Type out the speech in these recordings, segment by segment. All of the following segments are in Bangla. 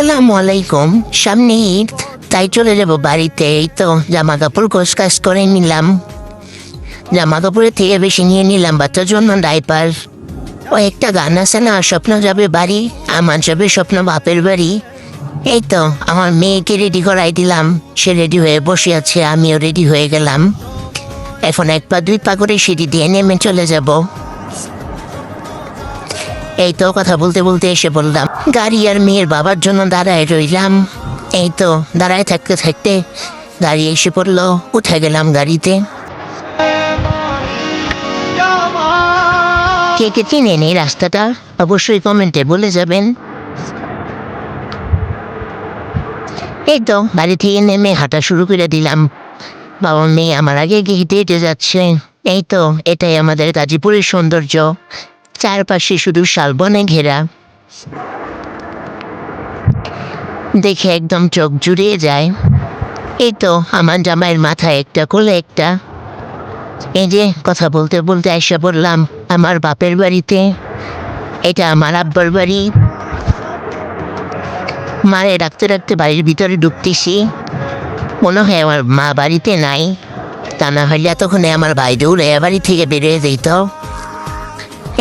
আসসালামু আলাইকুম। সামনে ঈদ, তাই চলে যাব বাড়িতে। এই তো জামা কাপড় গোছগাছ করে নিলাম। জামা কাপড়ের থেকে বেশি নিয়ে নিলাম বাচ্চার জন্য ডাইপার। ও একটা গান আছে না, স্বপ্ন যাবে বাড়ি, আমার যাবে স্বপ্ন বাপের বাড়ি। এই তো আমার মেয়েকে রেডি করাই দিলাম, সে রেডি হয়ে বসে আছে, আমিও রেডি হয়ে গেলাম। এখন এক পা দুই পা করে সিঁড়ি দিয়ে নেমে চলে যাব। এই তো কথা বলতে বলতে এসে বললাম গাড়ি, আর মেয়ের বাবার জন্য দাঁড়ায় রইলাম। এই তো দাঁড়ায় থাকতে থাকতে গাড়ি এসে পড়লো, উঠে গেলাম গাড়িতে। কে কে চিনেন এই রাস্তাটা অবশ্যই কমেন্টে বলে যাবেন। এই তো বাড়ি থেকে নেমে হাঁটা শুরু করে দিলাম। বাবা মেয়ে আমার আগে হেঁটে হেঁটে যাচ্ছে। এই তো এটাই আমাদের গাজীপুরের সৌন্দর্য, চারপাশে শুধু শালবনে ঘেরা, দেখে একদম চোখ জুড়িয়ে যায়। এই তো আমার জামাইয়ের মাথায় একটা কোলে একটা। এই যে কথা বলতে বলতে এসে বললাম আমার বাপের বাড়িতে। এটা আমার আব্বার বাড়ি। মারে রাখতে রাখতে বাড়ির ভিতরে ঢুকতেছি, মনে হয় আমার মা বাড়িতে নাই। তা না হলে এতক্ষণে আমার ভাই দৌড়ে বাড়ি থেকে বেরিয়ে যেত।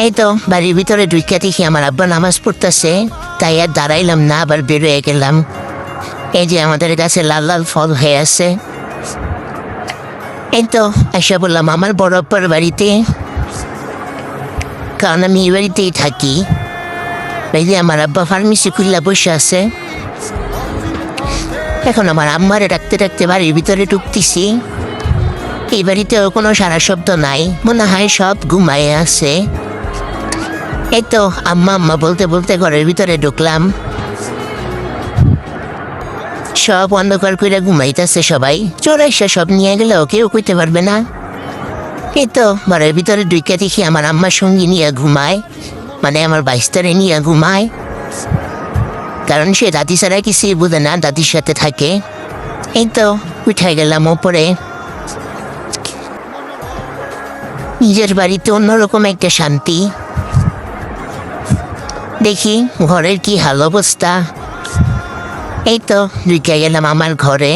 এই তো বাড়ির ভিতরে ঢুকে দেখি আমার আব্বা নামাজ পড়তেছে, তাই আর দাঁড়াইলাম না, আবার বেরোয় গেলাম। এই যে আমাদের কাছে লাল লাল ফল হয়ে আছে। এই তো এসে বললাম আমার বড় আব্বার বাড়িতে, কারণ আমি এই বাড়িতেই থাকি। এই যে আমার আব্বা ফার্মেসি খুললা বসে আছে। এখন আমার আম্মারে ডাকতে ডাকতে বাড়ির ভিতরে ঢুকতেছি। এই বাড়িতেও কোনো সারা শব্দ নাই, মনে হয় সব ঘুমায় আছে। এই তো আম্মা আম্মা বলতে বলতে ঘরের ভিতরে ঢুকলাম। সব অন্ধকার করে ঘুমাইতেছে সবাই, চোর এসে সব নিয়ে গেলেও কেউ কইতে পারবে না। এই তো ঘরের ভিতরে ঢুকে দেখি আমার আম্মার সঙ্গী নিয়ে ঘুমায়, মানে আমার বাইস্তারে নিয়ে ঘুমায়। কারণ সে দাদি ছাড়া কিছুই বুঝে না, দাদির সাথে থাকে। এই তো উঠে গেলাম ওপরে। নিজের বাড়িতে অন্যরকম একটা শান্তি। দেখি ঘরের কি হাল অবস্থা। এই তো ঢুকে গেলাম আমার ঘরে।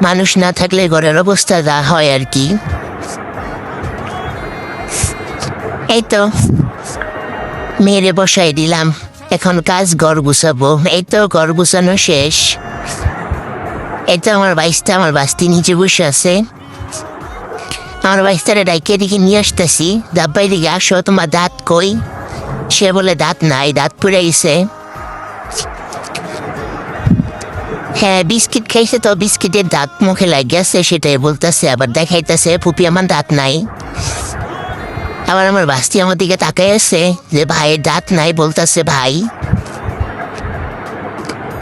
মানুষ না থাকলে ঘরের অবস্থা যা হয় আর কি। এই তো মেয়েরে বসাই দিলাম, এখন কাজ ঘর গুছাবো। এই তো ঘর গুছানো শেষ। এই তো আমার বাইশটা আমার বাস্তি নিচে বসে আছে। আমার বাইশটারে ডাইকে দিকে নিয়ে আসতেছি, দাব্বাই দিকে আসো, তোমার দাঁত কই? সে বলে দাঁত নাই, দাঁত পুড়ে গেছে। হ্যাঁ বিস্কিট খাইছে তো বিস্কিটের দাঁত মুখে লাগিয়েছে, সেটাই বলতেছে। আবার দেখাইতেছে ফুপি আমার দাঁত নাই। আবার আমার বাস্তি আমার দিকে তাকাই আছে যে ভাইয়ের দাঁত নাই, বলতেছে ভাই।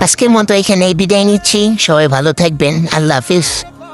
আজকের মতো এখানে বিদায় নিচ্ছি, সবাই ভালো থাকবেন, আল্লাহ হাফিজ।